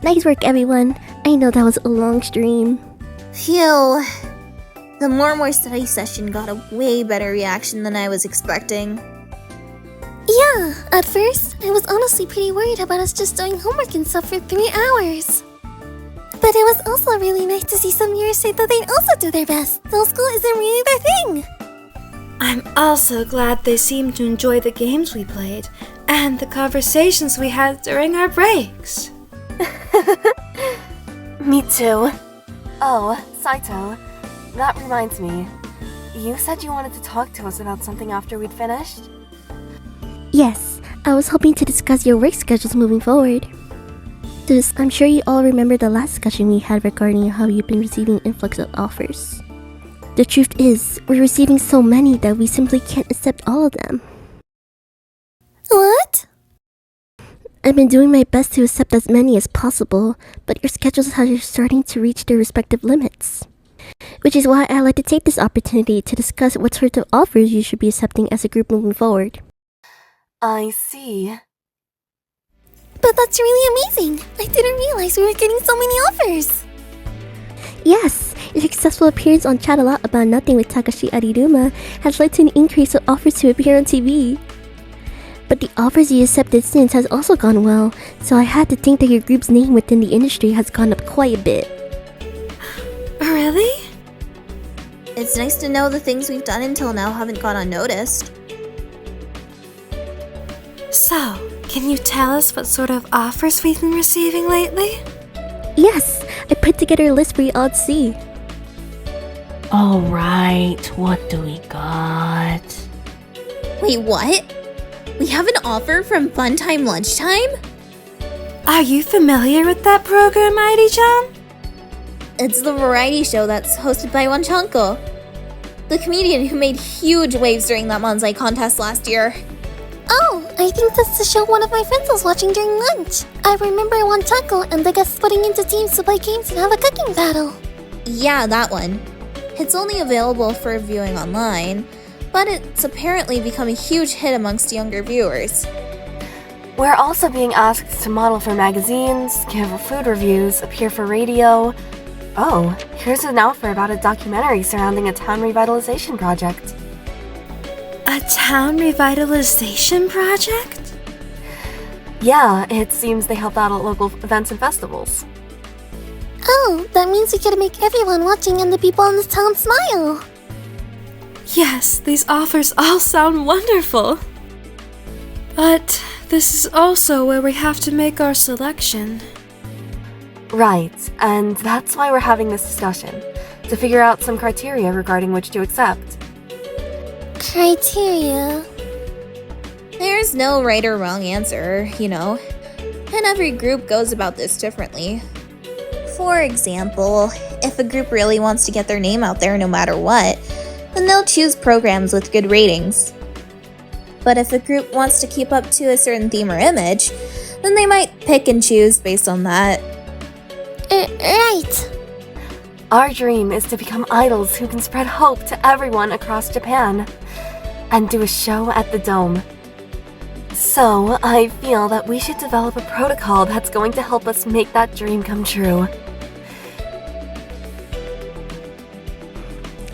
Nice work, everyone. I know that was a long stream. Phew. The more study session got a way better reaction than I was expecting. Yeah, at first, I was honestly pretty worried about us just doing homework and stuff for 3 hours. But it was also really nice to see some viewers say that they'd also do their best, though school isn't really their thing. I'm also glad they seemed to enjoy the games we played, and the conversations we had during our breaks. Me too. Oh, Saito, that reminds me. You said you wanted to talk to us about something after we'd finished? Yes, I was hoping to discuss your work schedules moving forward. I'm sure you all remember the last discussion we had regarding how you've been receiving influx of offers. The truth is, we're receiving so many that we simply can't accept all of them. What? I've been doing my best to accept as many as possible, but your schedules are starting to reach their respective limits. Which is why I'd like to take this opportunity to discuss what sort of offers you should be accepting as a group moving forward. I see. But that's really amazing! I didn't realize we were getting so many offers! Yes, your successful appearance on Chat a Lot About Nothing with Takashi Ariruma has led to an increase of offers to appear on TV. But the offers you accepted since has also gone well, so I had to think that your group's name within the industry has gone up quite a bit. Really? It's nice to know the things we've done until now haven't gone unnoticed. So, can you tell us what sort of offers we've been receiving lately? Yes, I put together a list for you all to see. Alright, what do we got? Wait, what? We have an offer from Fun Time Lunchtime? Are you familiar with that program, Airi-chan? It's the variety show that's hosted by Wanchanko, the comedian who made huge waves during that Manzai contest last year. Oh, I think that's the show one of my friends was watching during lunch. I remember Wanchanko and the guests splitting into teams to play games and have a cooking battle. Yeah, that one. It's only available for viewing online, but it's apparently become a huge hit amongst younger viewers. We're also being asked to model for magazines, give food reviews, appear for radio. Oh, here's an offer about a documentary surrounding a town revitalization project. A town revitalization project? Yeah, it seems they help out at local events and festivals. Oh, that means we gotta make everyone watching and the people in this town smile. Yes, these offers all sound wonderful. But this is also where we have to make our selection. Right, and that's why we're having this discussion, to figure out some criteria regarding which to accept. Criteria? There's no right or wrong answer, you know, and every group goes about this differently. For example, if a group really wants to get their name out there no matter what, then they'll choose programs with good ratings. But if a group wants to keep up to a certain theme or image, then they might pick and choose based on that. Right. Our dream is to become idols who can spread hope to everyone across Japan, and do a show at the Dome. So, I feel that we should develop a protocol that's going to help us make that dream come true.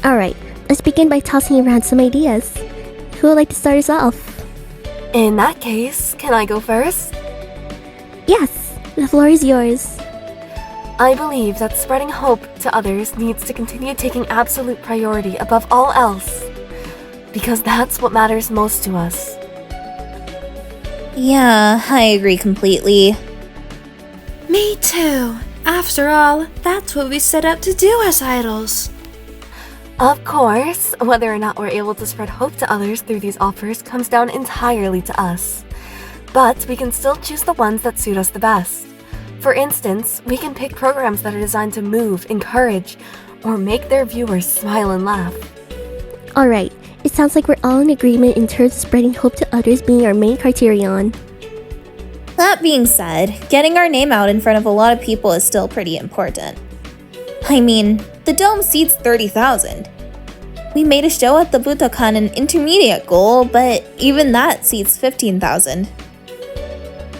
Alright, let's begin by tossing around some ideas. Who would like to start us off? In that case, can I go first? Yes, the floor is yours. I believe that spreading hope to others needs to continue taking absolute priority above all else, because that's what matters most to us. Yeah, I agree completely. Me too. After all, that's what we set out to do as idols. Of course, whether or not we're able to spread hope to others through these offers comes down entirely to us. But we can still choose the ones that suit us the best. For instance, we can pick programs that are designed to move, encourage, or make their viewers smile and laugh. Alright, it sounds like we're all in agreement in terms of spreading hope to others being our main criterion. That being said, getting our name out in front of a lot of people is still pretty important. I mean, the Dome seats 30,000. We made a show at the Budokan an intermediate goal, but even that seats 15,000.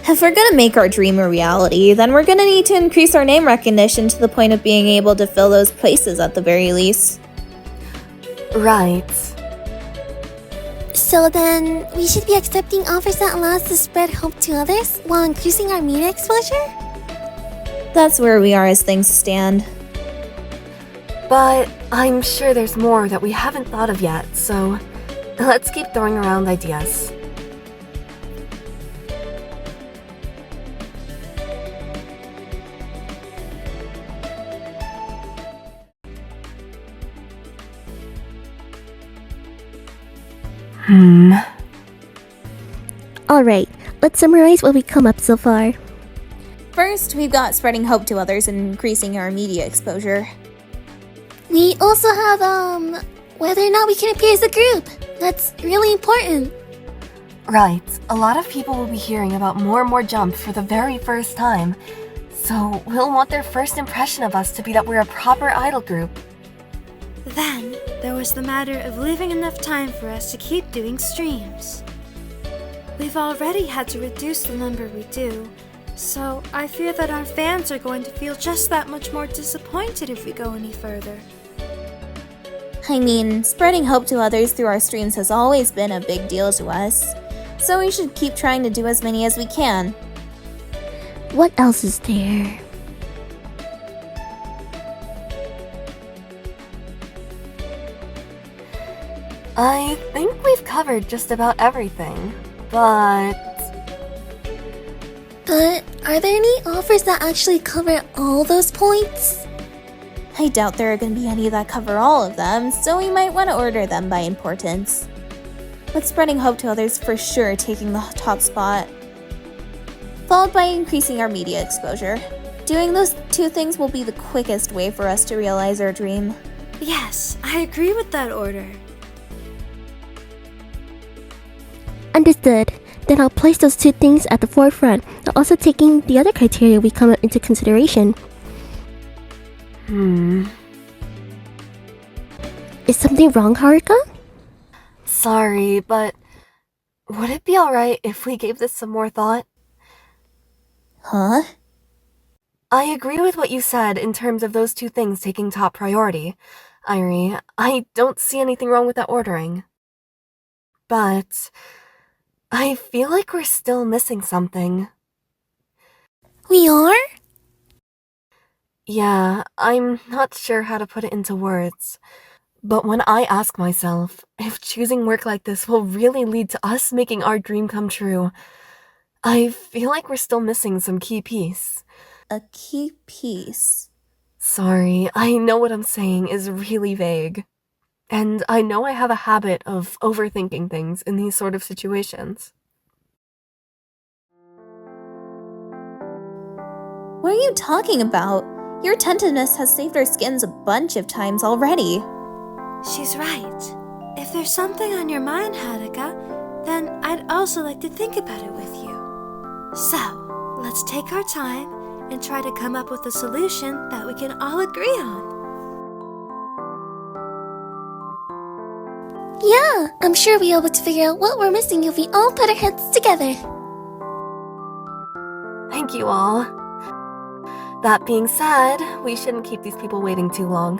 If we're gonna make our dream a reality, then we're gonna need to increase our name recognition to the point of being able to fill those places at the very least. Right. So then, we should be accepting offers that allow us to spread hope to others while increasing our media exposure? That's where we are as things stand. But I'm sure there's more that we haven't thought of yet, so let's keep throwing around ideas. Alright, let's summarize what we come up so far. First, we've got spreading hope to others and increasing our media exposure. We also have, whether or not we can appear as a group. That's really important. Right. A lot of people will be hearing about More and More Jump for the very first time, so we'll want their first impression of us to be that we're a proper idol group. Then, there was the matter of leaving enough time for us to keep doing streams. We've already had to reduce the number we do, so I fear that our fans are going to feel just that much more disappointed if we go any further. I mean, spreading hope to others through our streams has always been a big deal to us, so we should keep trying to do as many as we can. What else is there? I think we've covered just about everything, but Are there any offers that actually cover all those points? I doubt there are going to be any that cover all of them, so we might want to order them by importance. But spreading hope to others for sure taking the top spot, followed by increasing our media exposure. Doing those two things will be the quickest way for us to realize our dream. Yes, I agree with that order. Understood. Then I'll place those two things at the forefront, while also taking the other criteria we come up into consideration. Is something wrong, Haruka? sorry, but would it be alright if we gave this some more thought? Huh? I agree with what you said in terms of those two things taking top priority. Airi, I don't see anything wrong with that ordering. But I feel like we're still missing something. We are? Yeah, I'm not sure how to put it into words. But when I ask myself if choosing work like this will really lead to us making our dream come true, I feel like we're still missing some key piece. A key piece. Sorry, I know what I'm saying is really vague. And I know I have a habit of overthinking things in these sort of situations. What are you talking about? Your attentiveness has saved our skins a bunch of times already. She's right. If there's something on your mind, Haruka, then I'd also like to think about it with you. So, let's take our time and try to come up with a solution that we can all agree on. Yeah, I'm sure we'll be able to figure out what we're missing if we all put our heads together. Thank you all. That being said, we shouldn't keep these people waiting too long.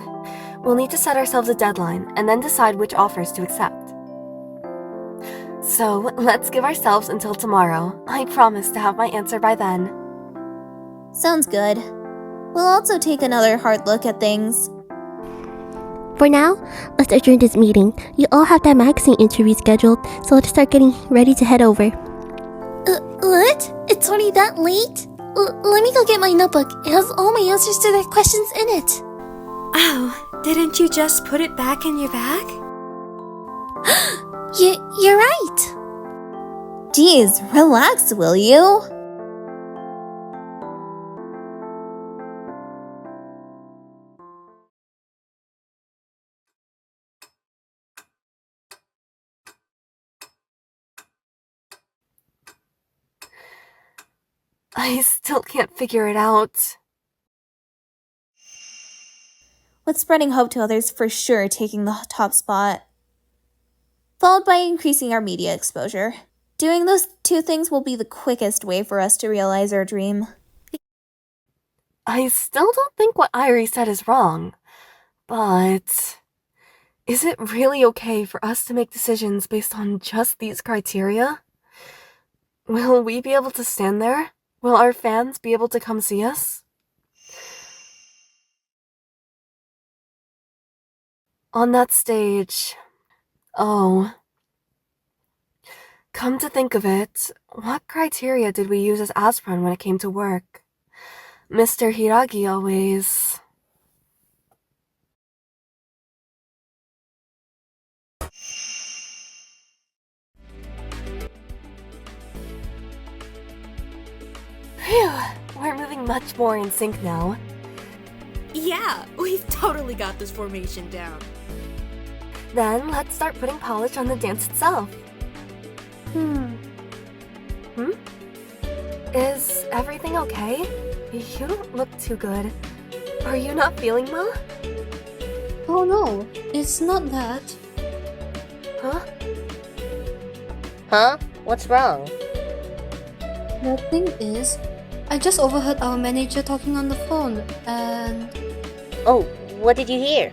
We'll need to set ourselves a deadline and then decide which offers to accept. So, let's give ourselves until tomorrow. I promise to have my answer by then. Sounds good. We'll also take another hard look at things. For now, let's adjourn this meeting. You all have that magazine interview scheduled, so let's start getting ready to head over. What? It's already that late? Let me go get my notebook. It has all my answers to their questions in it. Oh, didn't you just put it back in your bag? You're right. Geez, relax, will you? I still can't figure it out. With spreading hope to others for sure taking the top spot, followed by increasing our media exposure. Doing those two things will be the quickest way for us to realize our dream. I still don't think what Airi said is wrong, but is it really okay for us to make decisions based on just these criteria? Will we be able to stand there? Will our fans be able to come see us? On that stage, oh. Come to think of it, what criteria did we use as ASRUN when it came to work? Mr. Hiragi always... Phew, we're moving much more in sync now. Yeah, we've totally got this formation down. Then let's start putting polish on the dance itself. Is everything okay? You don't look too good. Are you not feeling well? Oh no, it's not that. Huh? Huh? What's wrong? The thing is, I just overheard our manager talking on the phone and... Oh, what did you hear?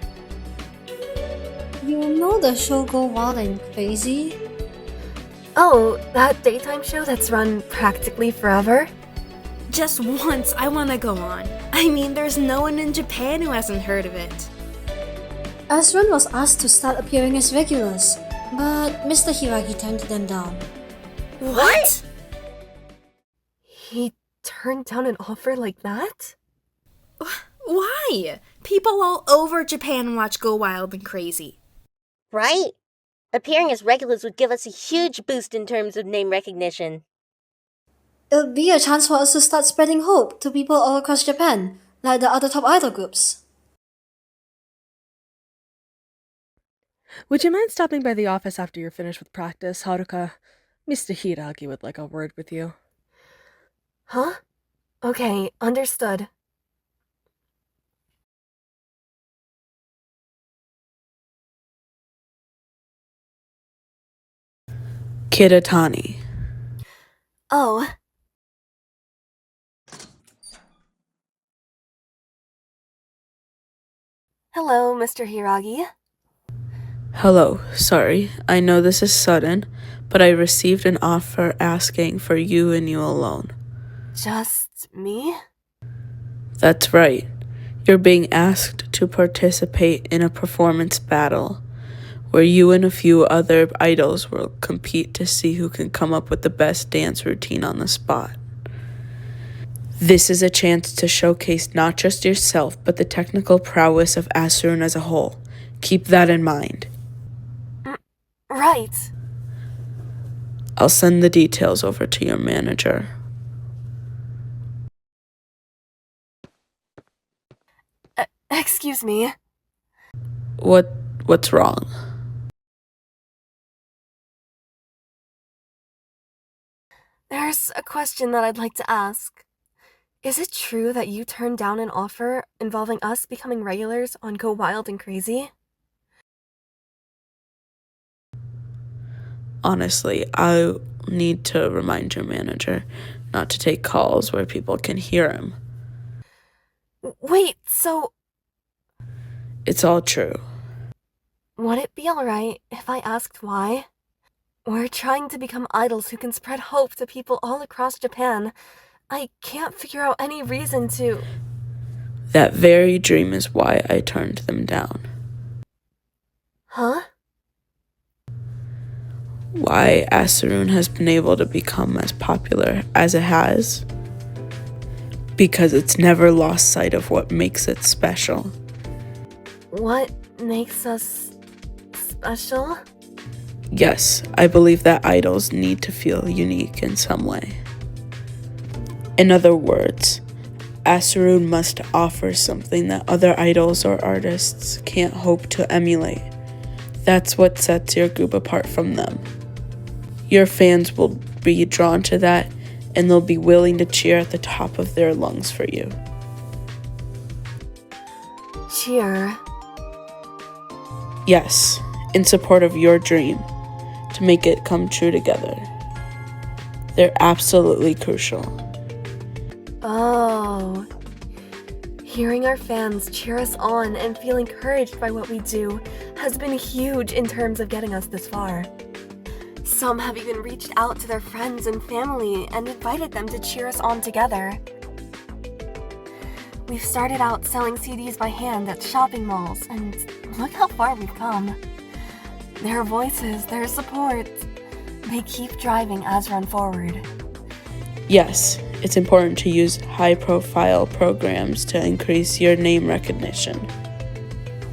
You know the show Go Wild and Crazy? Oh, that daytime show that's run practically forever? Just once, I wanna go on. I mean, there's no one in Japan who hasn't heard of it. ASRUN was asked to start appearing as regulars, but Mr. Hiragi turned them down. What? He turned down an offer like that? Why? People all over Japan watch Go Wild and Crazy. Right? Appearing as regulars would give us a huge boost in terms of name recognition. It'll be a chance for us to start spreading hope to people all across Japan, like the other top idol groups. Would you mind stopping by the office after you're finished with practice, Haruka? Mr. Hiragi would like a word with you. Huh? Okay, understood. Kiratani. Oh. Hello, Mr. Hiragi. Hello, sorry. I know this is sudden, but I received an offer asking for you and you alone. Just me? That's right. You're being asked to participate in a performance battle where you and a few other idols will compete to see who can come up with the best dance routine on the spot. This is a chance to showcase not just yourself, but the technical prowess of ASRUN as a whole. Keep that in mind. Right. I'll send the details over to your manager. Excuse me. What's wrong? There's a question that I'd like to ask. Is it true that you turned down an offer involving us becoming regulars on Go Wild and Crazy? Honestly, I need to remind your manager not to take calls where people can hear him. Wait, so... It's all true. Would it be alright if I asked why? We're trying to become idols who can spread hope to people all across Japan. I can't figure out any reason to... That very dream is why I turned them down. Huh? Why ASRUN has been able to become as popular as it has. Because it's never lost sight of what makes it special. What makes us special? Yes, I believe that idols need to feel unique in some way. In other words, ASRUN must offer something that other idols or artists can't hope to emulate. That's what sets your group apart from them. Your fans will be drawn to that, and they'll be willing to cheer at the top of their lungs for you. Cheer? Yes, in support of your dream, to make it come true together. They're absolutely crucial. Oh. Hearing our fans cheer us on and feel encouraged by what we do has been huge in terms of getting us this far. Some have even reached out to their friends and family and invited them to cheer us on together. We've started out selling CDs by hand at shopping malls, and look how far we've come. Their voices, their support, they keep driving ASRUN forward. Yes, it's important to use high-profile programs to increase your name recognition.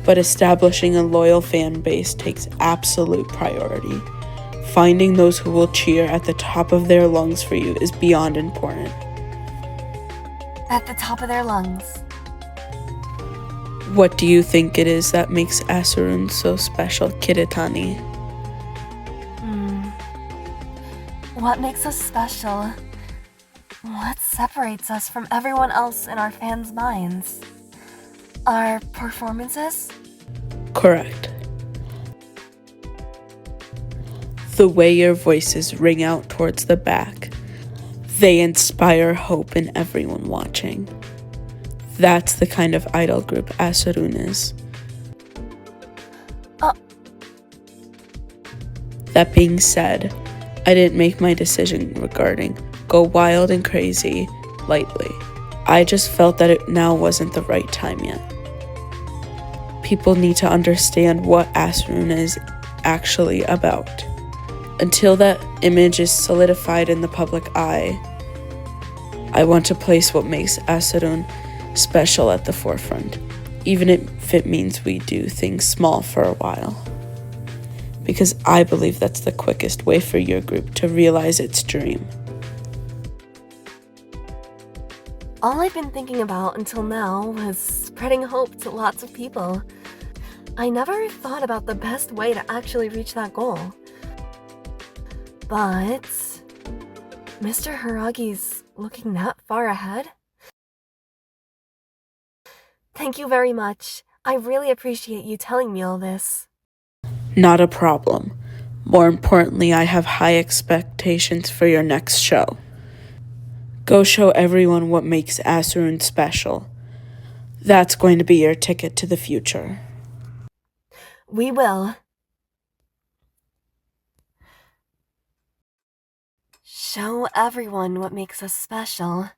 But establishing a loyal fan base takes absolute priority. Finding those who will cheer at the top of their lungs for you is beyond important. At the top of their lungs. What do you think it is that makes ASRUN so special, Kiritani? What makes us special? What separates us from everyone else in our fans' minds? Our performances? Correct. The way your voices ring out towards the back, they inspire hope in everyone watching. That's the kind of idol group ASRUN is. That being said, I didn't make my decision regarding Go Wild and Crazy lightly. I just felt that it now wasn't the right time yet. People need to understand what ASRUN is actually about. Until that image is solidified in the public eye, I want to place what makes ASRUN special at the forefront, even if it means we do things small for a while. Because I believe that's the quickest way for your group to realize its dream. All I've been thinking about until now was spreading hope to lots of people. I never thought about the best way to actually reach that goal. But Mr. Haragi's looking that far ahead? Thank you very much. I really appreciate you telling me all this. Not a problem. More importantly, I have high expectations for your next show. Go show everyone what makes ASRUN special. That's going to be your ticket to the future. We will. Show everyone what makes us special.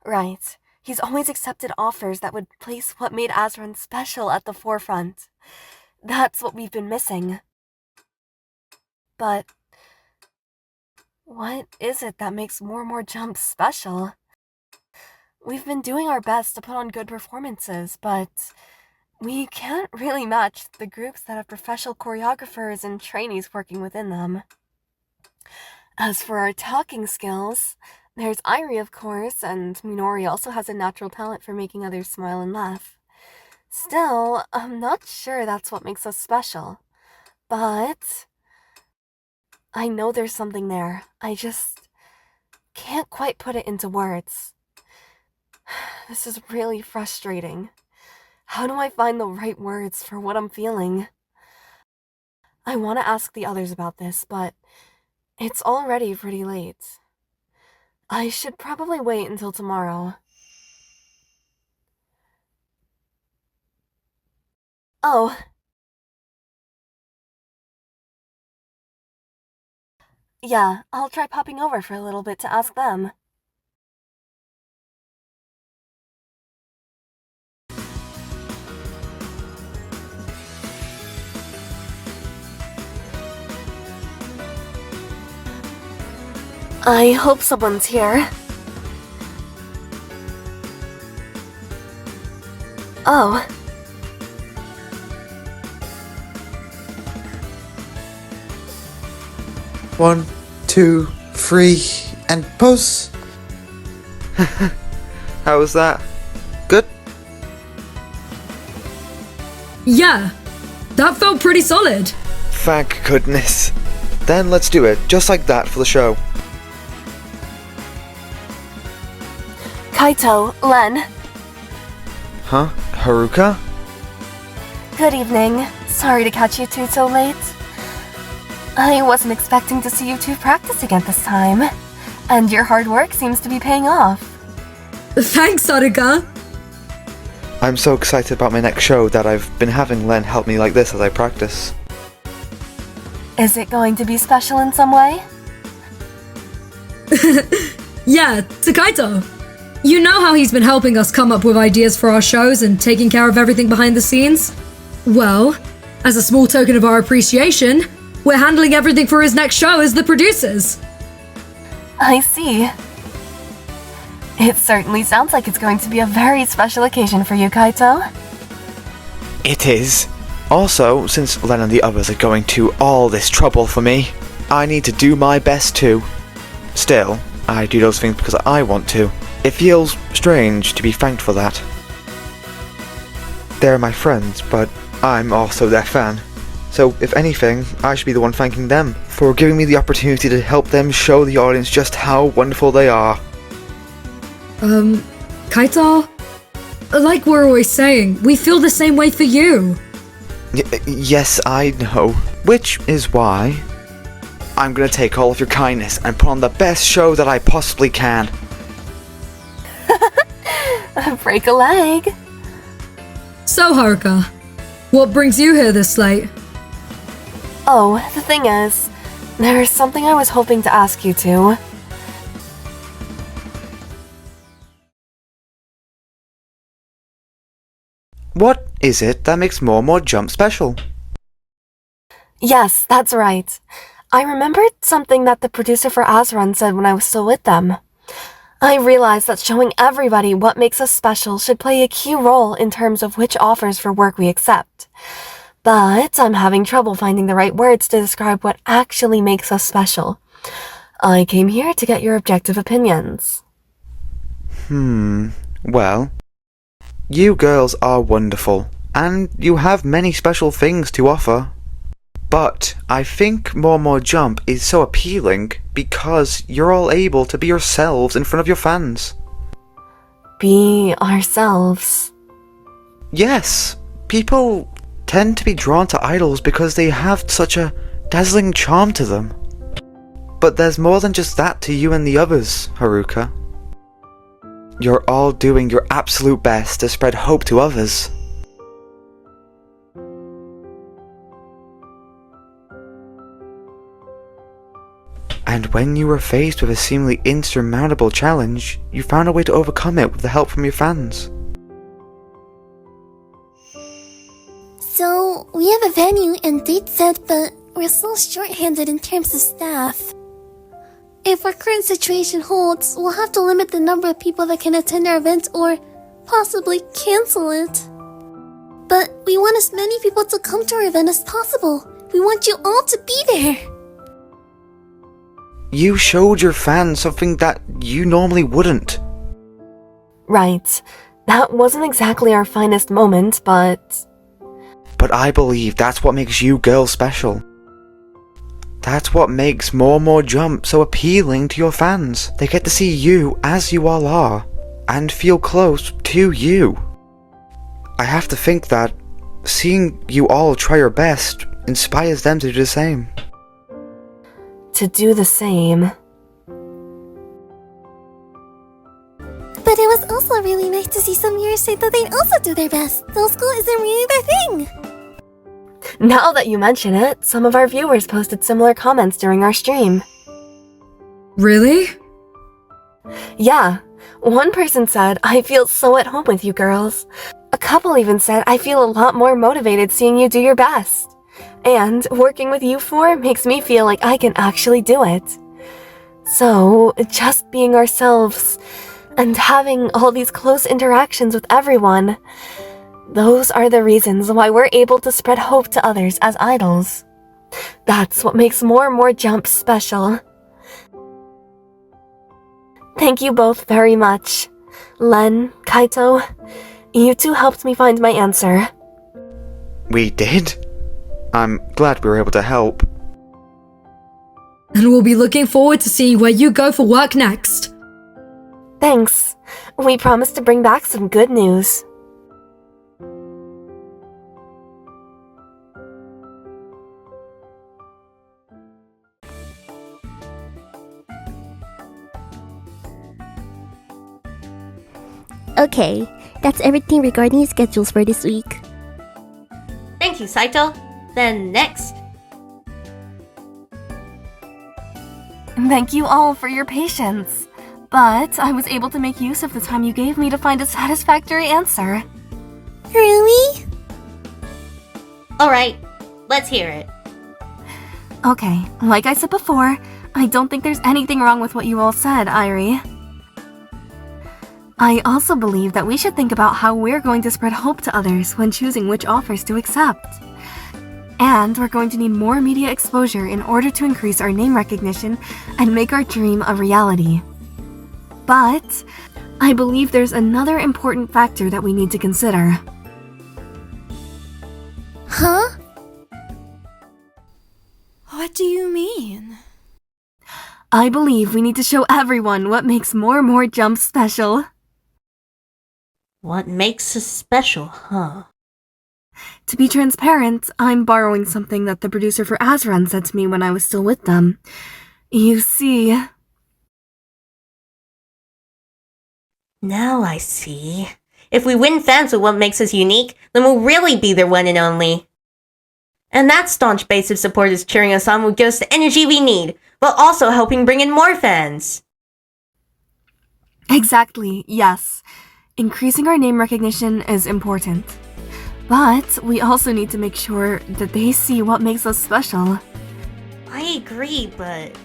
Right. He's always accepted offers that would place what made ASRUN special at the forefront. That's what we've been missing. But what is it that makes more jumps special? We've been doing our best to put on good performances, but we can't really match the groups that have professional choreographers and trainees working within them. As for our talking skills, there's Airi, of course, and Minori also has a natural talent for making others smile and laugh. Still, I'm not sure that's what makes us special. But I know there's something there. I just can't quite put it into words. This is really frustrating. How do I find the right words for what I'm feeling? I want to ask the others about this, but it's already pretty late. I should probably wait until tomorrow. Oh. Yeah, I'll try popping over for a little bit to ask them. I hope someone's here. Oh. One, 2, 3, and pose. How was that? Good? Yeah, that felt pretty solid. Thank goodness. Then let's do it, just like that for the show. Kaito, Len. Huh? Haruka? Good evening. Sorry to catch you two so late. I wasn't expecting to see you two practice again this time. And your hard work seems to be paying off. Thanks, Haruka. I'm so excited about my next show that I've been having Len help me like this as I practice. Is it going to be special in some way? Yeah, to Kaito. You know how he's been helping us come up with ideas for our shows and taking care of everything behind the scenes? Well, as a small token of our appreciation, we're handling everything for his next show as the producers. I see. It certainly sounds like it's going to be a very special occasion for you, Kaito. It is. Also, since Len and the others are going to all this trouble for me, I need to do my best too. Still, I do those things because I want to. It feels strange to be thanked for that. They're my friends, but I'm also their fan. So, if anything, I should be the one thanking them for giving me the opportunity to help them show the audience just how wonderful they are. Kaito? Like we're always saying, we feel the same way for you. Yes, I know. Which is why I'm gonna take all of your kindness and put on the best show that I possibly can. Break a leg. So, Haruka, what brings you here this late? Oh, the thing is, there's something I was hoping to ask you to. What is it that makes More Jump special? Yes, that's right. I remembered something that the producer for ASRUN said when I was still with them. I realized that showing everybody what makes us special should play a key role in terms of which offers for work we accept. But I'm having trouble finding the right words to describe what actually makes us special. I came here to get your objective opinions. Well, you girls are wonderful, and you have many special things to offer. But I think More Jump is so appealing because you're all able to be yourselves in front of your fans. Be ourselves. Yes, people tend to be drawn to idols because they have such a dazzling charm to them. But there's more than just that to you and the others, Haruka. You're all doing your absolute best to spread hope to others. And when you were faced with a seemingly insurmountable challenge, you found a way to overcome it with the help from your fans. So, we have a venue and date set, but we're still short-handed in terms of staff. If our current situation holds, we'll have to limit the number of people that can attend our event or possibly cancel it. But we want as many people to come to our event as possible. We want you all to be there. You showed your fans something that you normally wouldn't. Right. That wasn't exactly our finest moment, but... But I believe that's what makes you girls special. That's what makes More Jump so appealing to your fans. They get to see you as you all are, and feel close to you. I have to think that seeing you all try your best inspires them to do the same. To do the same. But it was also really nice to see some viewers say that they'd also do their best, though school isn't really their thing. Now that you mention it, some of our viewers posted similar comments during our stream. Really? Yeah. One person said, I feel so at home with you girls. A couple even said, I feel a lot more motivated seeing you do your best. And working with you four makes me feel like I can actually do it. So, just being ourselves and having all these close interactions with everyone, those are the reasons why we're able to spread hope to others as idols. That's what makes More Jump special. Thank you both very much. Len, Kaito, you two helped me find my answer. We did? I'm glad we were able to help. And we'll be looking forward to seeing where you go for work next. Thanks. We promise to bring back some good news. Okay, that's everything regarding schedules for this week. Thank you, Saito. Then next. Thank you all for your patience. But I was able to make use of the time you gave me to find a satisfactory answer. Really? Alright, let's hear it. Okay, like I said before, I don't think there's anything wrong with what you all said, Airi. I also believe that we should think about how we're going to spread hope to others when choosing which offers to accept. And we're going to need more media exposure in order to increase our name recognition and make our dream a reality. But I believe there's another important factor that we need to consider. Huh? What do you mean? I believe we need to show everyone what makes more jumps special. What makes us special, huh? To be transparent, I'm borrowing something that the producer for ASRUN said to me when I was still with them. You see... Now I see. If we win fans with what makes us unique, then we'll really be their one and only. And that staunch base of supporters cheering us on will give us the energy we need, while also helping bring in more fans. Exactly, yes. Increasing our name recognition is important. But we also need to make sure that they see what makes us special. I agree, but...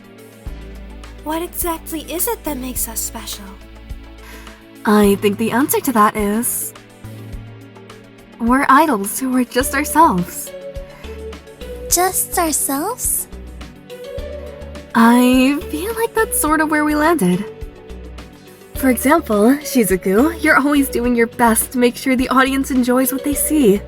What exactly is it that makes us special? I think the answer to that is... we're idols who are just ourselves. Just ourselves? I feel like that's sort of where we landed. For example, Shizuku, you're always doing your best to make sure the audience enjoys what they see.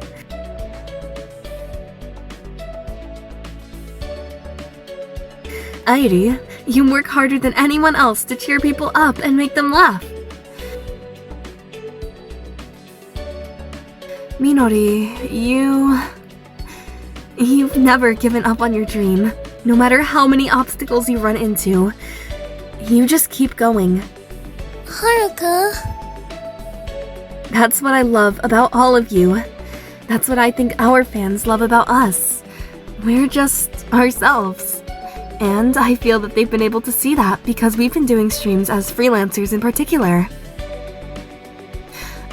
Airi, you work harder than anyone else to cheer people up and make them laugh. Minori, you've never given up on your dream. No matter how many obstacles you run into, you just keep going. Haruka. That's what I love about all of you. That's what I think our fans love about us. We're just ourselves. And I feel that they've been able to see that because we've been doing streams as freelancers in particular.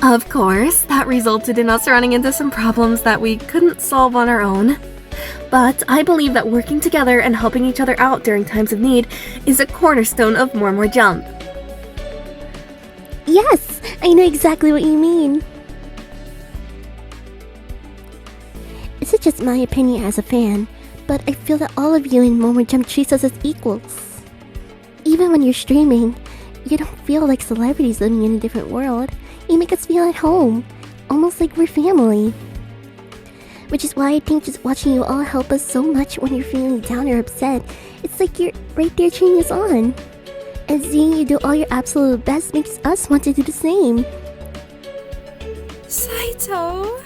Of course, that resulted in us running into some problems that we couldn't solve on our own. But I believe that working together and helping each other out during times of need is a cornerstone of More Jump. Yes, I know exactly what you mean. This is just my opinion as a fan, but I feel that all of you in More Jump treats us as equals. Even when you're streaming, you don't feel like celebrities living in a different world. You make us feel at home, almost like we're family. Which is why I think just watching you all help us so much when you're feeling down or upset. It's like you're right there cheering us on. And seeing you do all your absolute best makes us want to do the same. Saito...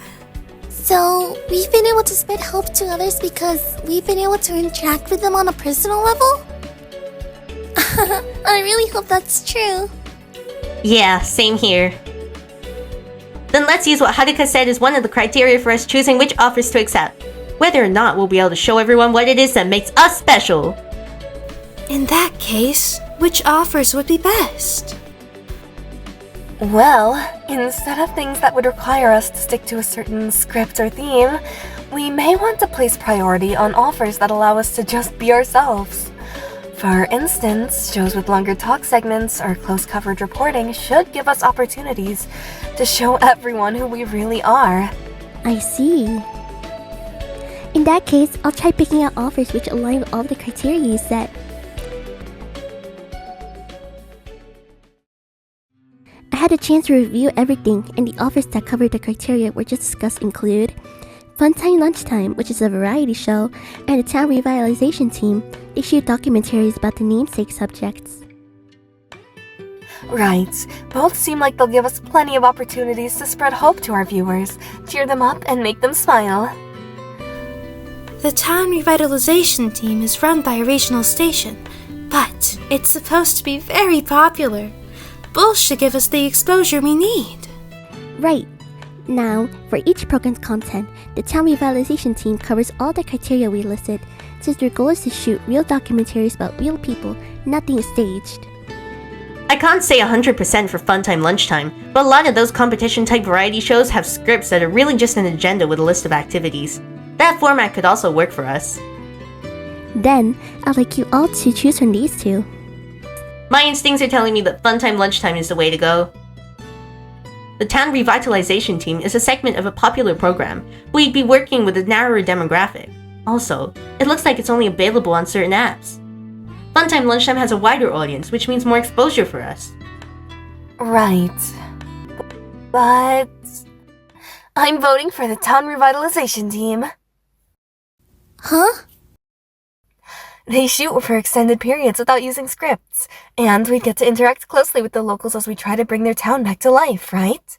So, we've been able to spread hope to others because we've been able to interact with them on a personal level? I really hope that's true. Yeah, same here. Then let's use what Haruka said as one of the criteria for us choosing which offers to accept. Whether or not we'll be able to show everyone what it is that makes us special. In that case, which offers would be best? Well, instead of things that would require us to stick to a certain script or theme, we may want to place priority on offers that allow us to just be ourselves. For instance, shows with longer talk segments or close coverage reporting should give us opportunities to show everyone who we really are. I see. In that case, I'll try picking out offers which align with all the criteria you set. I had a chance to review everything, and the offers that covered the criteria were just discussed include Funtime Lunchtime, which is a variety show, and the Town Revitalization Team. They shoot documentaries about the namesake subjects. Right. Both seem like they'll give us plenty of opportunities to spread hope to our viewers, cheer them up, and make them smile. The Town Revitalization Team is run by a regional station, but it's supposed to be very popular. Both should give us the exposure we need. Right. Now, for each program's content, the town revitalization team covers all the criteria we listed, since their goal is to shoot real documentaries about real people, nothing is staged. I can't say 100% for Funtime Lunchtime, but a lot of those competition-type variety shows have scripts that are really just an agenda with a list of activities. That format could also work for us. Then, I'd like you all to choose from these two. My instincts are telling me that Funtime Lunchtime is the way to go. The Town Revitalization Team is a segment of a popular program, where you'd be working with a narrower demographic. Also, it looks like it's only available on certain apps. Funtime Lunchtime has a wider audience, which means more exposure for us. Right. But I'm voting for the Town Revitalization Team. Huh? They shoot for extended periods without using scripts, and we get to interact closely with the locals as we try to bring their town back to life, right?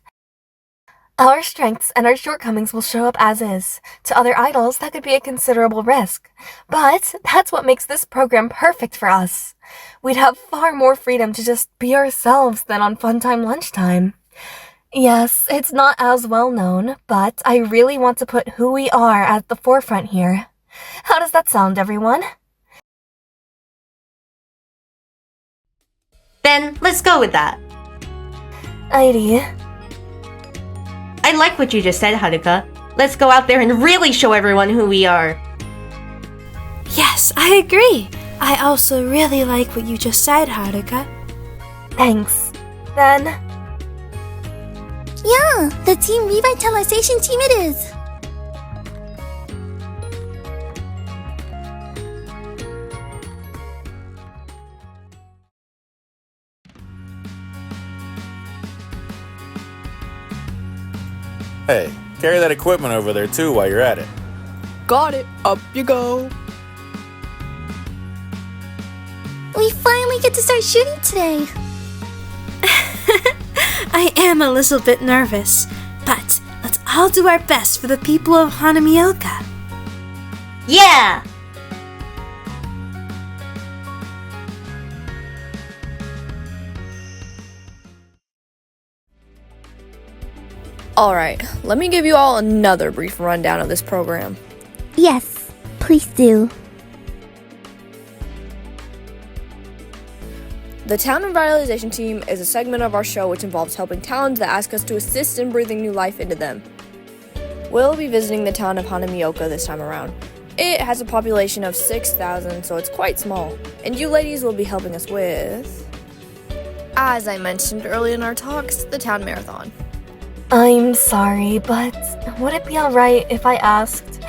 Our strengths and our shortcomings will show up as is. To other idols, that could be a considerable risk. But that's what makes this program perfect for us. We'd have far more freedom to just be ourselves than on Funtime Lunchtime. Yes, it's not as well known, but I really want to put who we are at the forefront here. How does that sound, everyone? Then, let's go with that. Airi. I like what you just said, Haruka. Let's go out there and really show everyone who we are. Yes, I agree. I also really like what you just said, Haruka. Thanks. Then... Yeah, the team revitalization team it is. Hey, carry that equipment over there too while you're at it. Got it. Up you go. We finally get to start shooting today. I am a little bit nervous, but let's all do our best for the people of Hanamioka. Yeah! Alright, let me give you all another brief rundown of this program. Yes, please do. The Town Revitalization Team is a segment of our show which involves helping towns that ask us to assist in breathing new life into them. We'll be visiting the town of Hanamioka this time around. It has a population of 6,000, so it's quite small, and you ladies will be helping us with, as I mentioned earlier in our talks, the town marathon. I'm sorry, but would it be alright if I asked,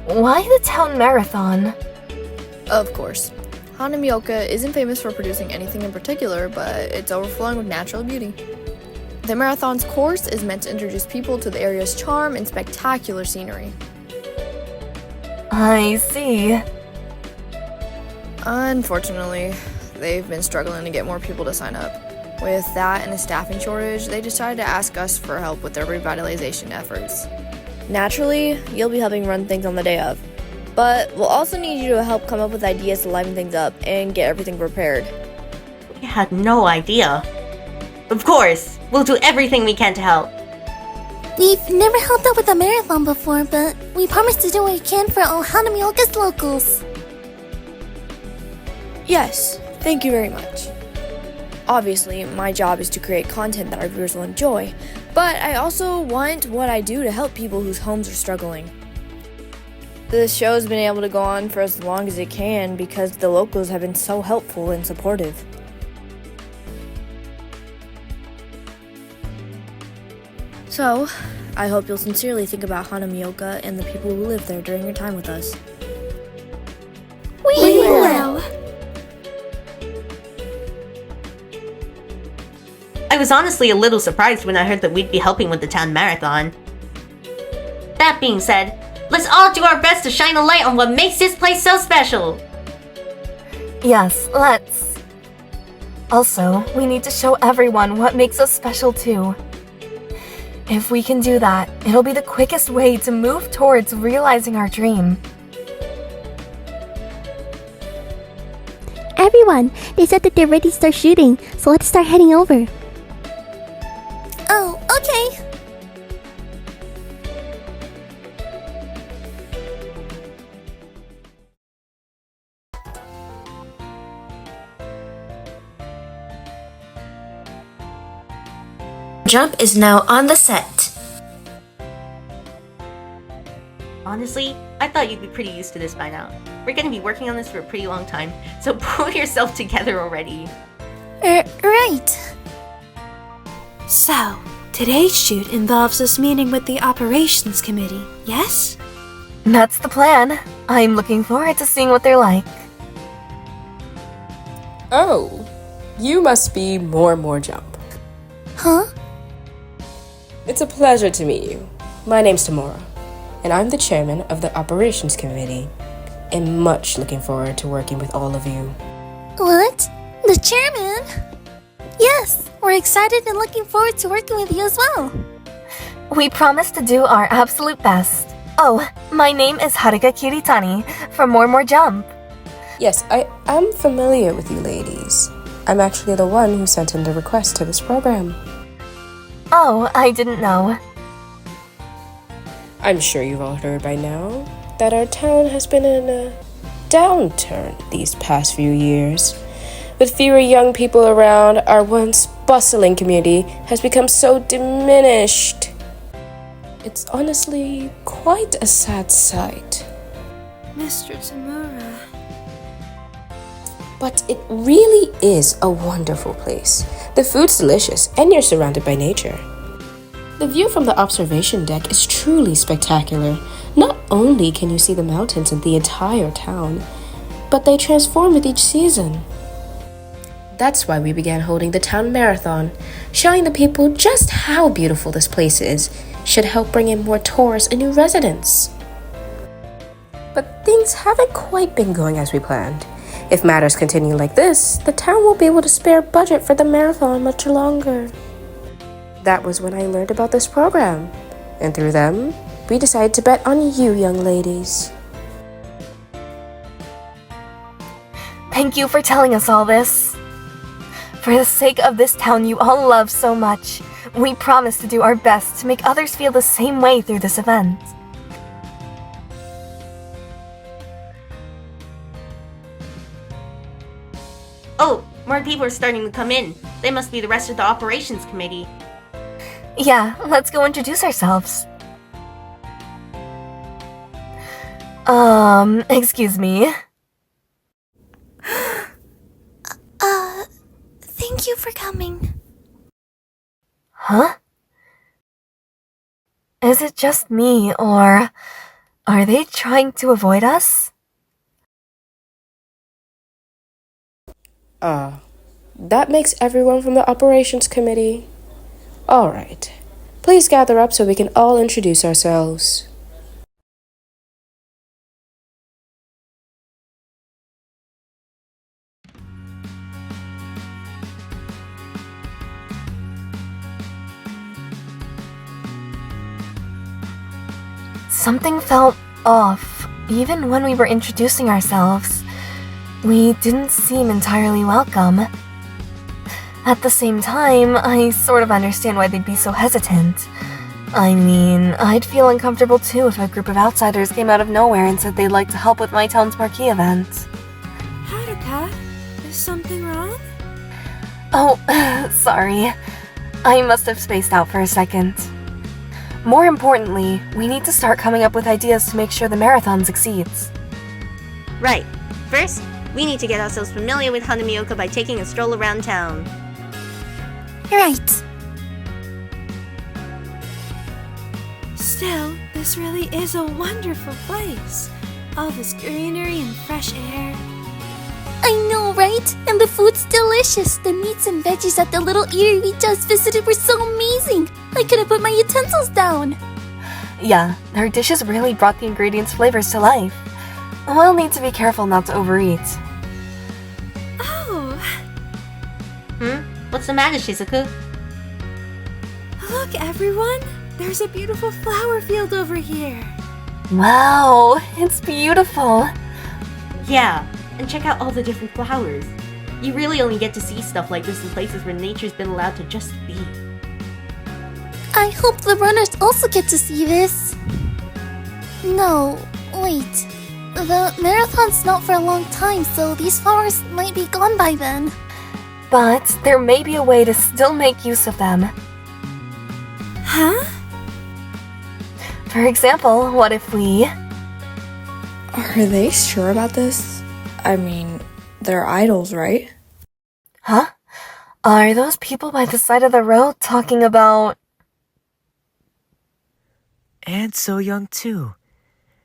why the town marathon? Of course. Hanamioka isn't famous for producing anything in particular, but it's overflowing with natural beauty. The marathon's course is meant to introduce people to the area's charm and spectacular scenery. I see. Unfortunately, they've been struggling to get more people to sign up. With that and a staffing shortage, they decided to ask us for help with their revitalization efforts. Naturally, you'll be helping run things on the day of, but we'll also need you to help come up with ideas to liven things up and get everything prepared. We had no idea. Of course, we'll do everything we can to help. We've never helped out with a marathon before, but we promise to do what we can for all Hanamioka's locals. Yes, thank you very much. Obviously, my job is to create content that our viewers will enjoy, but I also want what I do to help people whose homes are struggling. The show's been able to go on for as long as it can because the locals have been so helpful and supportive. So, I hope you'll sincerely think about Hanamioka and the people who live there during your time with us. We will! I was honestly a little surprised when I heard that we'd be helping with the town marathon. That being said, let's all do our best to shine a light on what makes this place so special! Yes, let's. Also, we need to show everyone what makes us special too. If we can do that, it'll be the quickest way to move towards realizing our dream. everyone. They said that they're ready to start shooting, so let's start heading over. Oh, okay. Jump is now on the set. Honestly, I thought you'd be pretty used to this by now. We're gonna be working on this for a pretty long time, so pull yourself together already. Right. So, today's shoot involves us meeting with the operations committee, yes? That's the plan. I'm looking forward to seeing what they're like. Oh, you must be More Jump. Huh? It's a pleasure to meet you. My name's Tamora, and I'm the chairman of the operations committee. I'm much looking forward to working with all of you. What? The chairman? Yes, we're excited and looking forward to working with you as well. We promise to do our absolute best. Oh, my name is Haruka Kiritani from More Jump. Yes, I am familiar with you ladies. I'm actually the one who sent in the request to this program. Oh, I didn't know. I'm sure you've all heard by now that our town has been in a downturn these past few years. With fewer young people around, our once bustling community has become so diminished. It's honestly quite a sad sight. Mr. Tamura. But it really is a wonderful place. The food's delicious and you're surrounded by nature. The view from the observation deck is truly spectacular. Not only can you see the mountains and the entire town, but they transform with each season. That's why we began holding the town marathon, showing the people just how beautiful this place is, should help bring in more tourists and new residents. But things haven't quite been going as we planned. If matters continue like this, the town won't be able to spare budget for the marathon much longer. That was when I learned about this program, and through them, we decided to bet on you young ladies. Thank you for telling us all this. For the sake of this town you all love so much, we promise to do our best to make others feel the same way through this event. Oh, more people are starting to come in. They must be the rest of the operations committee. Yeah, let's go introduce ourselves. Excuse me. Thank you for coming. Huh? Is it just me, or are they trying to avoid us? That makes everyone from the operations committee. Alright, please gather up so we can all introduce ourselves. Something felt off, even when we were introducing ourselves. We didn't seem entirely welcome. At the same time, I sort of understand why they'd be so hesitant. I mean, I'd feel uncomfortable too if a group of outsiders came out of nowhere and said they'd like to help with my town's marquee event. Haruka, is something wrong? Oh, sorry. I must have spaced out for a second. More importantly, we need to start coming up with ideas to make sure the marathon succeeds. Right. First, we need to get ourselves familiar with Hanamioka by taking a stroll around town. Right. Still, this really is a wonderful place. All this greenery and fresh air. I know, right? And the food's delicious. The meats and veggies at the little eatery we just visited were so amazing. I couldn't put my utensils down. Yeah, their dishes really brought the ingredients' flavors to life. We'll need to be careful not to overeat. Oh! What's the matter, Shizuku? Look, everyone! There's a beautiful flower field over here. Wow, it's beautiful. Yeah, And check out all the different flowers. You really only get to see stuff like this in places where nature's been allowed to just be. I hope the runners also get to see this. No, wait. The marathon's not for a long time, so these flowers might be gone by then. But there may be a way to still make use of them. Huh? For example, what if we... Are they sure about this? I mean, they're idols, right? Huh? Are those people by the side of the road talking about... And so young too.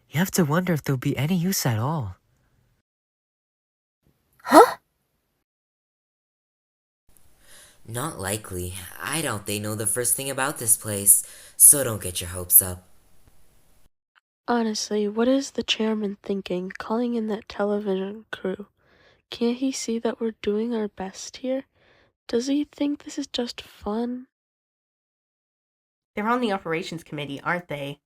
You have to wonder if there'll be any use at all. Huh? Not likely. I doubt they know the first thing about this place, so don't get your hopes up. Honestly, what is the chairman thinking, calling in that television crew? Can't he see that we're doing our best here? Does he think this is just fun? They're on the operations committee, aren't they?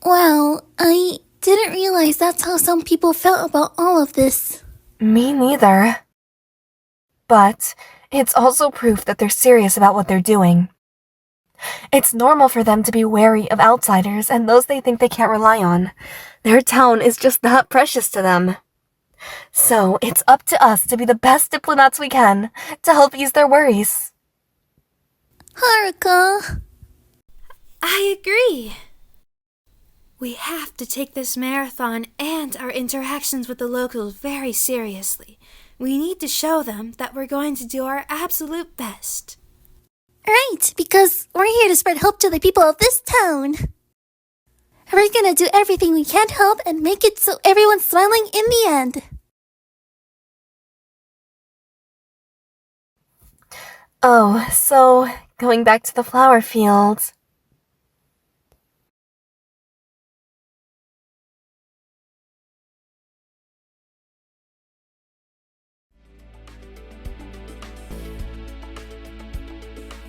Wow, I didn't realize that's how some people felt about all of this. Me neither. But it's also proof that they're serious about what they're doing. It's normal for them to be wary of outsiders and those they think they can't rely on. Their town is just that precious to them. So it's up to us to be the best diplomats we can to help ease their worries. Haruka! I agree. We have to take this marathon and our interactions with the locals very seriously. We need to show them that we're going to do our absolute best. Right, because we're here to spread hope to the people of this town. We're gonna do everything we can to help and make it so everyone's smiling in the end. Oh, so going back to the flower field.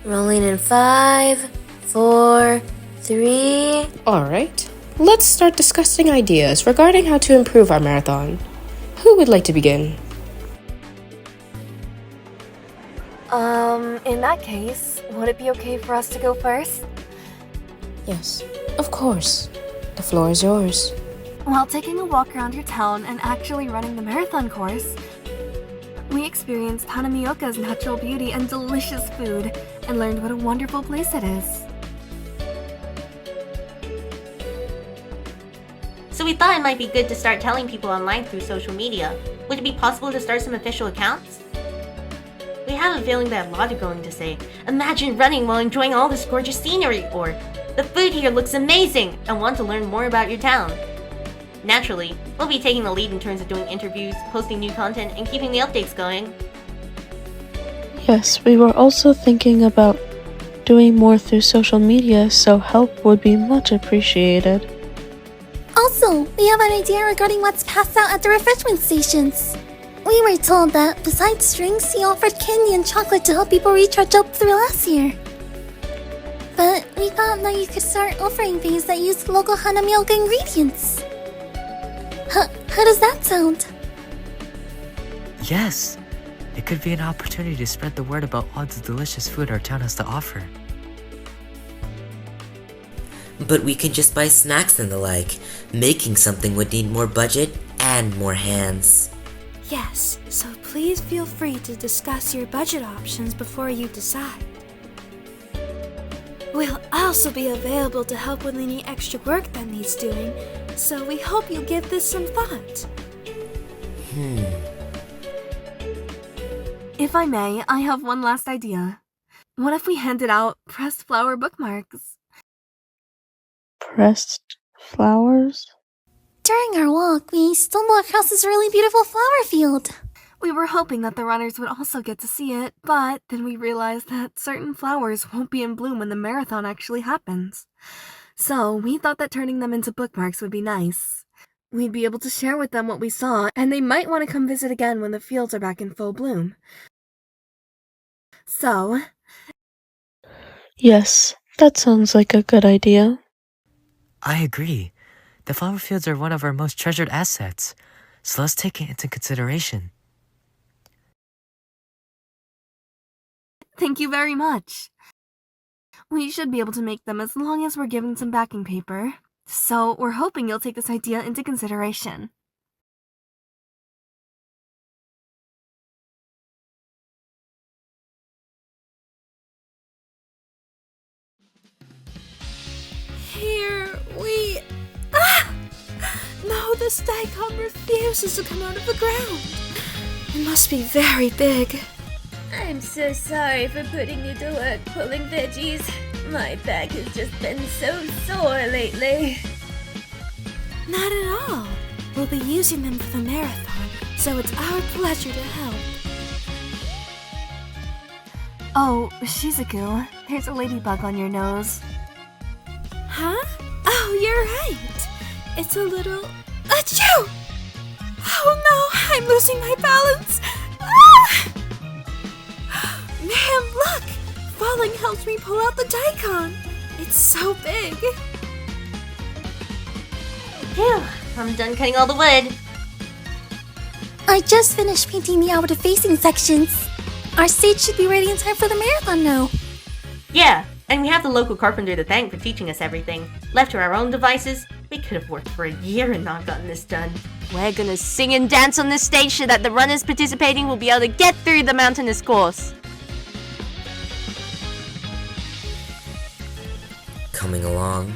Rolling in 5, 4, 3... Alright, let's start discussing ideas regarding how to improve our marathon. Who would like to begin? In that case, would it be okay for us to go first? Yes, of course. The floor is yours. While taking a walk around your town and actually running the marathon course, we experienced Hanamioka's natural beauty and delicious food, and learned what a wonderful place it is. So we thought it might be good to start telling people online through social media. Would it be possible to start some official accounts? We have a feeling that a lot are going to say, imagine running while enjoying all this gorgeous scenery, or the food here looks amazing, and want to learn more about your town. Naturally, we'll be taking the lead in terms of doing interviews, posting new content, and keeping the updates going. Yes, we were also thinking about doing more through social media, so help would be much appreciated. Also, we have an idea regarding what's passed out at the refreshment stations. We were told that, besides drinks, he offered candy and chocolate to help people recharge up through last year. But we thought that you could start offering things that use local Hanamioka ingredients. How does that sound? Yes! It could be an opportunity to spread the word about all the delicious food our town has to offer. But we can just buy snacks and the like. Making something would need more budget and more hands. Yes, so please feel free to discuss your budget options before you decide. We'll also be available to help with any extra work that needs doing, so we hope you'll give this some thought. If I may, I have one last idea. What if we handed out pressed flower bookmarks? Pressed flowers? During our walk, we stumbled across this really beautiful flower field. We were hoping that the runners would also get to see it, but then we realized that certain flowers won't be in bloom when the marathon actually happens. So we thought that turning them into bookmarks would be nice. We'd be able to share with them what we saw, and they might want to come visit again when the fields are back in full bloom. So... Yes, that sounds like a good idea. I agree. The flower fields are one of our most treasured assets, so let's take it into consideration. Thank you very much. We should be able to make them as long as we're given some backing paper. So we're hoping you'll take this idea into consideration. Here we... No, this daikon refuses to come out of the ground. It must be very big. I'm so sorry for putting you to work pulling veggies. My back has just been so sore lately. Not at all. We'll be using them for the marathon, so it's our pleasure to help. Oh, Shizuku, there's a ladybug on your nose. Huh? Oh, you're right. It's a little... Achoo! Oh no, I'm losing my balance. Ah! Man, look! Falling helps me pull out the daikon. It's so big. Phew, I'm done cutting all the wood. I just finished painting the outward facing sections. Our stage should be ready in time for the marathon now. Yeah, and we have the local carpenter to thank for teaching us everything. Left to our own devices, we could have worked for a year and not gotten this done. We're gonna sing and dance on this stage so that the runners participating will be able to get through the mountainous course. Coming along.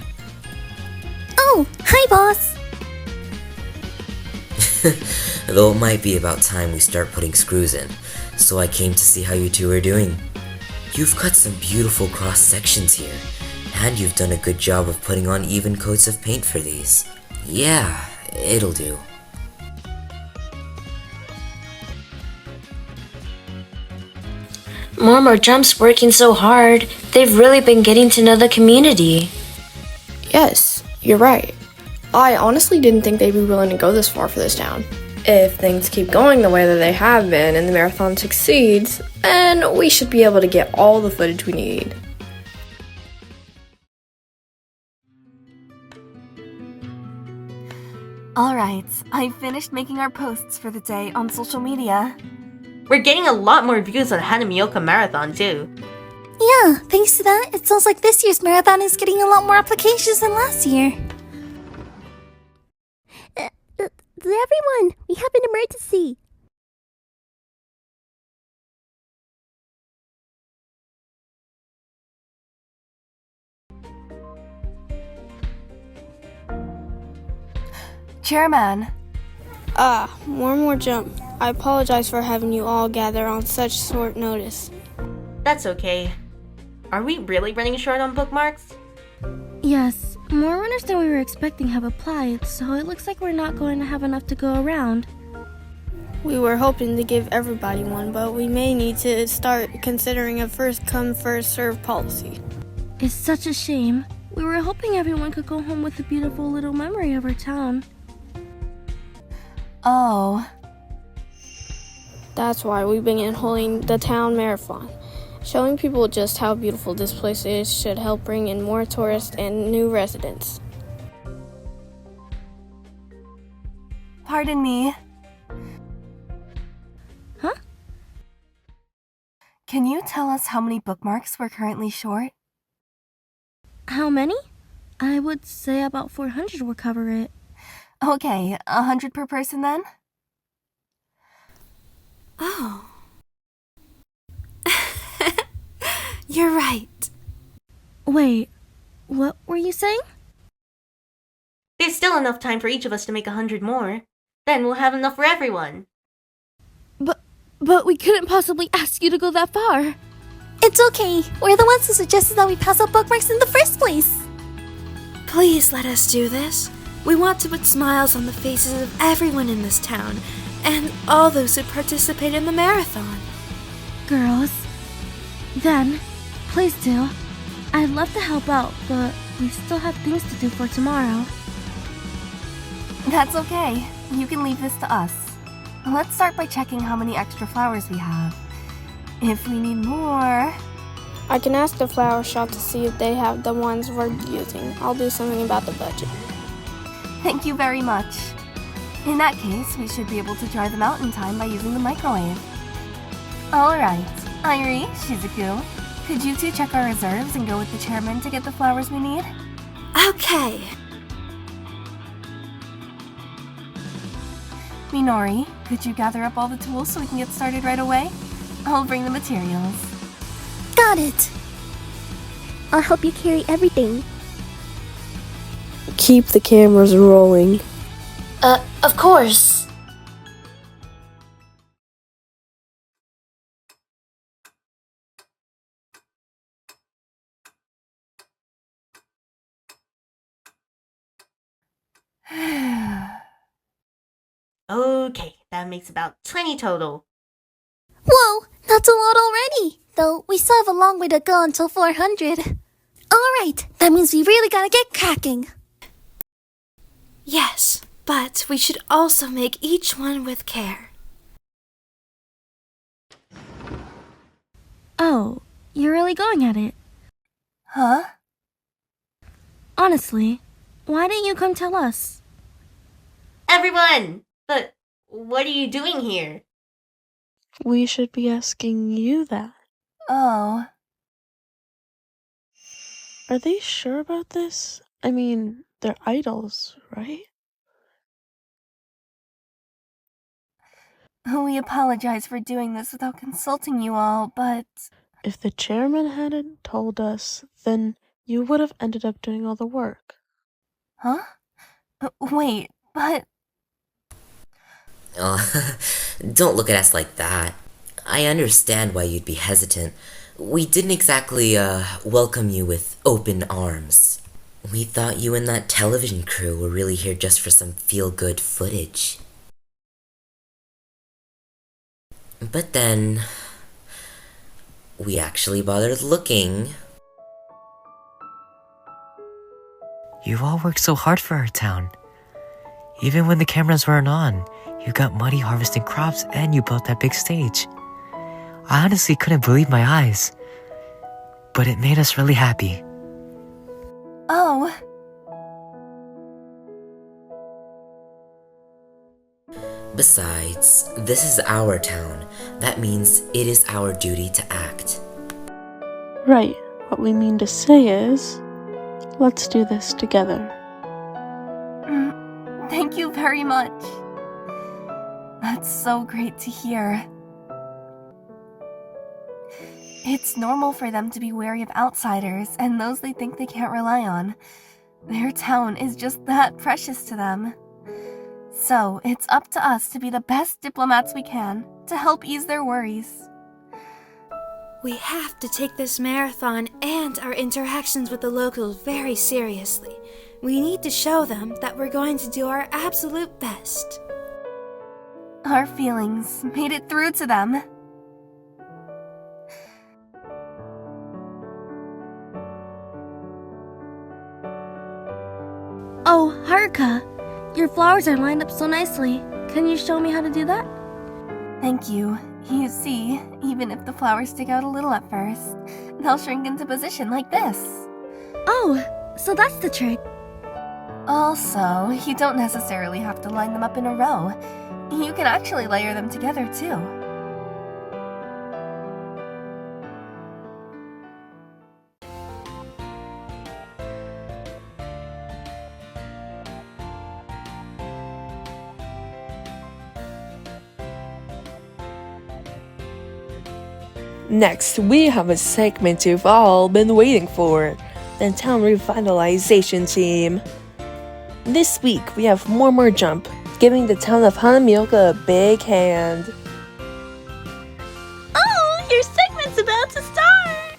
Oh, hi boss! Though it might be about time we start putting screws in, so I came to see how you two are doing. You've cut some beautiful cross sections here, and you've done a good job of putting on even coats of paint for these. Yeah, it'll do. More jumps working so hard. They've really been getting to know the community. Yes, you're right. I honestly didn't think they'd be willing to go this far for this town. If things keep going the way that they have been and the marathon succeeds, then we should be able to get all the footage we need. Alright, I finished making our posts for the day on social media. We're getting a lot more views on Hanamioka Marathon too. Yeah, thanks to that, it sounds like this year's marathon is getting a lot more applications than last year. Everyone, we have an emergency. Chairman. One more jump. I apologize for having you all gather on such short notice. That's okay. Are we really running short on bookmarks? Yes, more runners than we were expecting have applied, so it looks like we're not going to have enough to go around. We were hoping to give everybody one, but we may need to start considering a first-come, first-served policy. It's such a shame. We were hoping everyone could go home with a beautiful little memory of our town. Oh. That's why we began holding the town marathon. Showing people just how beautiful this place is should help bring in more tourists and new residents. Pardon me. Huh? Can you tell us how many bookmarks we're currently short? How many? I would say about 400 will cover it. Okay, 100 per person then? Oh. You're right. Wait, what were you saying? There's still enough time for each of us to make 100 more. Then we'll have enough for everyone. But we couldn't possibly ask you to go that far. It's okay. We're the ones who suggested that we pass out bookmarks in the first place. Please let us do this. We want to put smiles on the faces of everyone in this town, and all those who participate in the marathon. Girls, then, please do. I'd love to help out, but we still have things to do for tomorrow. That's okay. You can leave this to us. Let's start by checking how many extra flowers we have. If we need more... I can ask the flower shop to see if they have the ones we're using. I'll do something about the budget. Thank you very much. In that case, we should be able to dry them out in time by using the microwave. Alright, Airi, Shizuku, could you two check our reserves and go with the chairman to get the flowers we need? Okay. Minori, could you gather up all the tools so we can get started right away? I'll bring the materials. Got it. I'll help you carry everything. Keep the cameras rolling. Of course. Okay, that makes about 20 total. Whoa, that's a lot already. Though we still have a long way to go until 400. Alright, that means we really gotta get cracking. Yes, but we should also make each one with care. Oh, you're really going at it. Huh? Honestly, why didn't you come tell us? Everyone! But what are you doing here? We should be asking you that. Oh. Are they sure about this? I mean, they're idols, right? We apologize for doing this without consulting you all, but... If the chairman hadn't told us, then you would have ended up doing all the work. Huh? Wait, but... Oh, don't look at us like that. I understand why you'd be hesitant. We didn't exactly, welcome you with open arms. We thought you and that television crew were really here just for some feel-good footage. But then... we actually bothered looking. You all worked so hard for our town. Even when the cameras weren't on, you got money harvesting crops and you built that big stage. I honestly couldn't believe my eyes. But it made us really happy. Oh. Besides, this is our town. That means it is our duty to act. Right. What we mean to say is, let's do this together. Thank you very much. That's so great to hear. It's normal for them to be wary of outsiders and those they think they can't rely on. Their town is just that precious to them. So, it's up to us to be the best diplomats we can to help ease their worries. We have to take this marathon and our interactions with the locals very seriously. We need to show them that we're going to do our absolute best. Our feelings made it through to them. Oh, Haruka, your flowers are lined up so nicely. Can you show me how to do that? Thank you. You see, even if the flowers stick out a little at first, they'll shrink into position like this. Oh, so that's the trick. Also, you don't necessarily have to line them up in a row. You can actually layer them together too. Next, we have a segment you've all been waiting for, the Town Revitalization Team. This week, we have more Jump, giving the town of Hanamioka a big hand. Oh, your segment's about to start!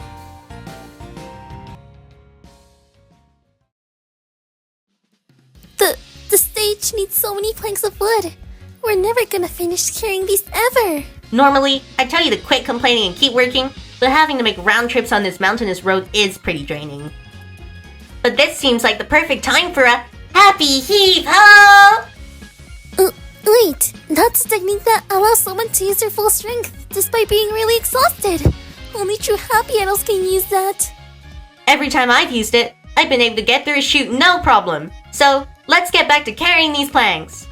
The stage needs so many planks of wood. We're never gonna finish carrying these ever. Normally, I'd tell you to quit complaining and keep working, but having to make round trips on this mountainous road is pretty draining. But this seems like the perfect time for a happy heave-ho! Wait, that's a technique that allows someone to use their full strength despite being really exhausted. Only true happy idols can use that. Every time I've used it, I've been able to get through a shoot no problem. So, Let's get back to carrying these planks.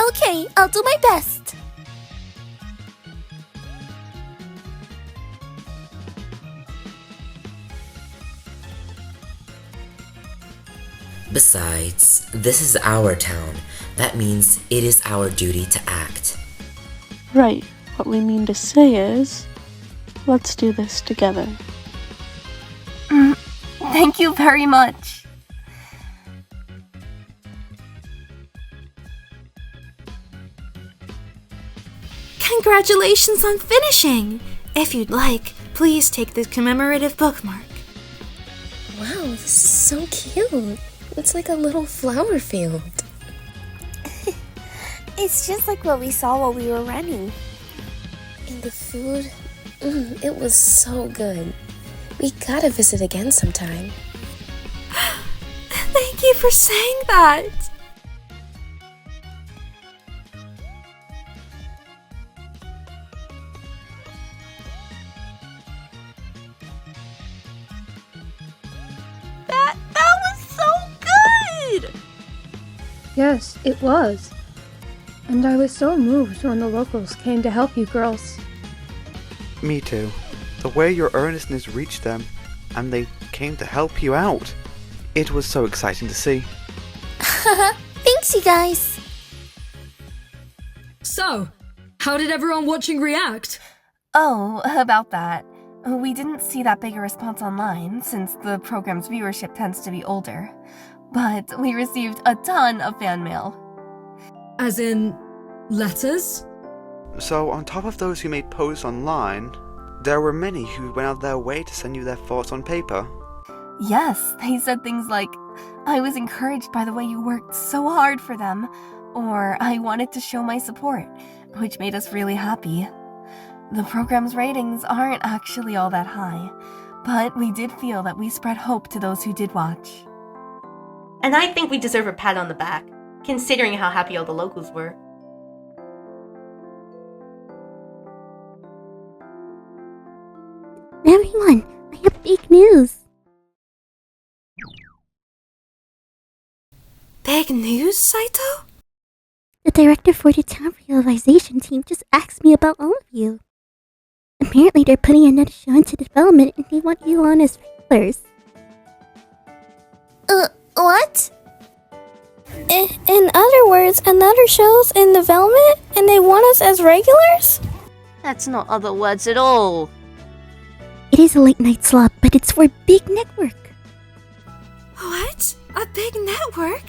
Okay, I'll do my best. Besides, this is our town. That means it is our duty to act. Right. What we mean to say is, let's do this together. Thank you very much. Congratulations on finishing! If you'd like, please take this commemorative bookmark. Wow, this is so cute. It's like a little flower field. It's just like what we saw while we were running. And the food, it was so good. We gotta visit again sometime. Thank you for saying that! That was so good! Yes, it was. And I was so moved when the locals came to help you girls. Me too. The way your earnestness reached them, and they came to help you out. It was so exciting to see. Thanks, you guys. So, how did everyone watching react? Oh, about that. We didn't see that big a response online, since the program's viewership tends to be older. But we received a ton of fan mail. As in, letters? So, on top of those who made posts online, there were many who went out their way to send you their thoughts on paper. Yes, they said things like, I was encouraged by the way you worked so hard for them, or I wanted to show my support, which made us really happy. The program's ratings aren't actually all that high, but we did feel that we spread hope to those who did watch. And I think we deserve a pat on the back, considering how happy all the locals were. Everyone, I have big news. Big news, Saito? The director for the town realization team just asked me about all of you. Apparently they're putting another show into development and they want you on as regulars. What? In other words, another show's in development and they want us as regulars? That's not other words at all. It is a late night slot, but it's for a big network. What? A big network?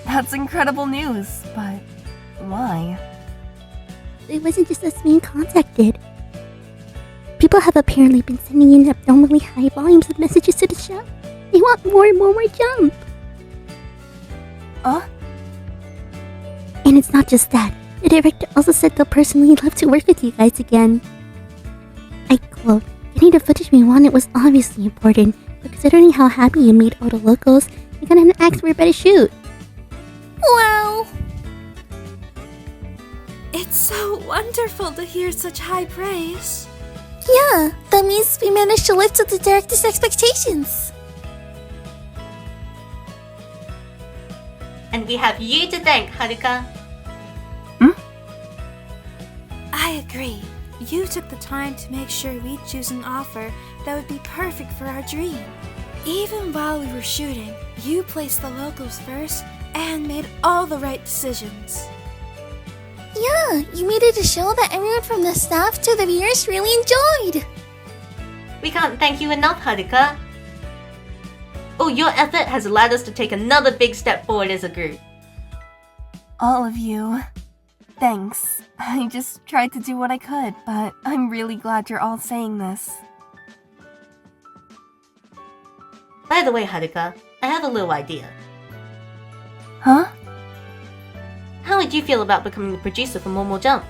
That's incredible news, but why? It wasn't just us being contacted. People have apparently been sending in abnormally high volumes of messages to the show. They want more and more jump. And it's not just that. The director also said they'll personally love to work with you guys again. I quote, getting the footage we wanted was obviously important, but considering how happy you made all the locals, we got an axe for a better shoot. Wow! It's so wonderful to hear such high praise. Yeah, that means we managed to live up to the director's expectations. And we have you to thank, Haruka. I agree. You took the time to make sure we choose an offer that would be perfect for our dream. Even while we were shooting, you placed the locals first and made all the right decisions. Yeah, you made it a show that everyone from the staff to the viewers really enjoyed. We can't thank you enough, Haruka. Oh, your effort has allowed us to take another big step forward as a group. All of you. Thanks. I just tried to do what I could, but I'm really glad you're all saying this. By the way, Haruka, I have a little idea. Huh? How would you feel about becoming the producer for Momo Jump?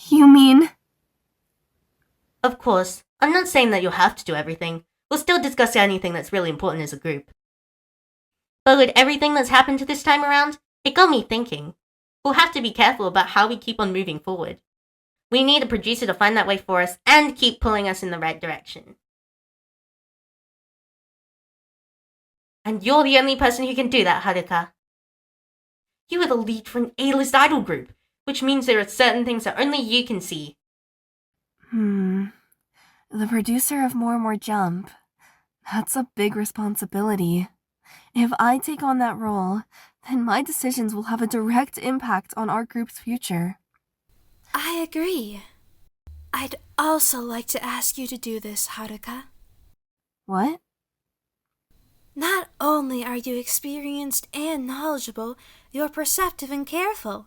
You mean? Of course, I'm not saying that you'll have to do everything. We'll still discuss anything that's really important as a group. But with everything that's happened to this time around, it got me thinking. We'll have to be careful about how we keep on moving forward. We need a producer to find that way for us and keep pulling us in the right direction. And you're the only person who can do that, Haruka. You are the lead for an A-list idol group, which means there are certain things that only you can see. The producer of More Jump. That's a big responsibility. If I take on that role, then my decisions will have a direct impact on our group's future. I agree. I'd also like to ask you to do this, Haruka. What? Not only are you experienced and knowledgeable, you're perceptive and careful.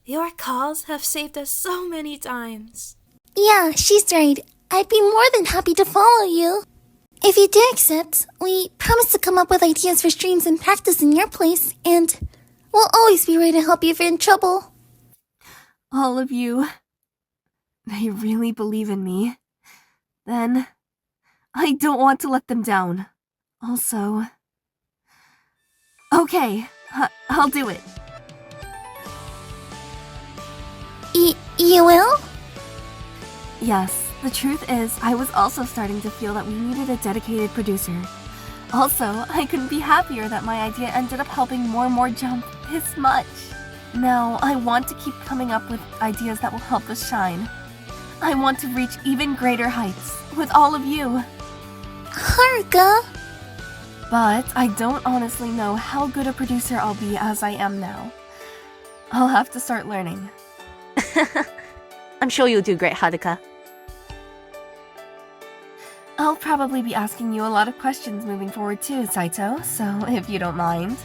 Your calls have saved us so many times. Yeah, she's right. I'd be more than happy to follow you. If you do accept, we promise to come up with ideas for streams and practice in your place, and we'll always be ready to help you if you're in trouble. All of you. They really believe in me. Then, I don't want to let them down. Also... Okay, I'll do it. You will? Yes, the truth is, I was also starting to feel that we needed a dedicated producer. Also, I couldn't be happier that my idea ended up helping More Jump this much. Now, I want to keep coming up with ideas that will help us shine. I want to reach even greater heights with all of you. Haruka! But I don't honestly know how good a producer I'll be as I am now. I'll have to start learning. I'm sure you'll do great, Haruka. I'll probably be asking you a lot of questions moving forward too, Saito, so if you don't mind.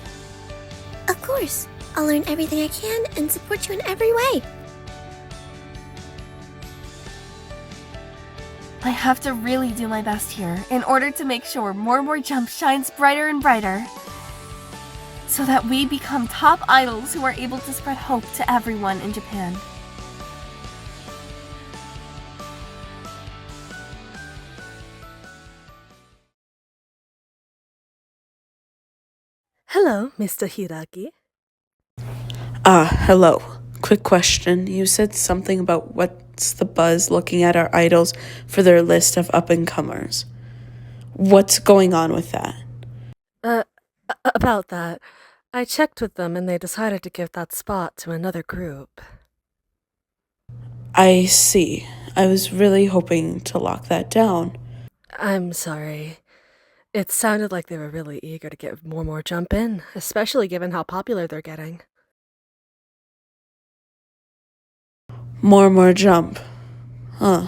Of course. I'll learn everything I can and support you in every way. I have to really do my best here in order to make sure More Jump shines brighter and brighter, so that we become top idols who are able to spread hope to everyone in Japan. Hello, Mr. Hiraki. Hello. Quick question. You said something about what's the buzz looking at our idols for their list of up-and-comers. What's going on with that? About that, I checked with them and they decided to give that spot to another group. I see. I was really hoping to lock that down. I'm sorry. It sounded like they were really eager to get More Jump in, especially given how popular they're getting. More Jump. Huh.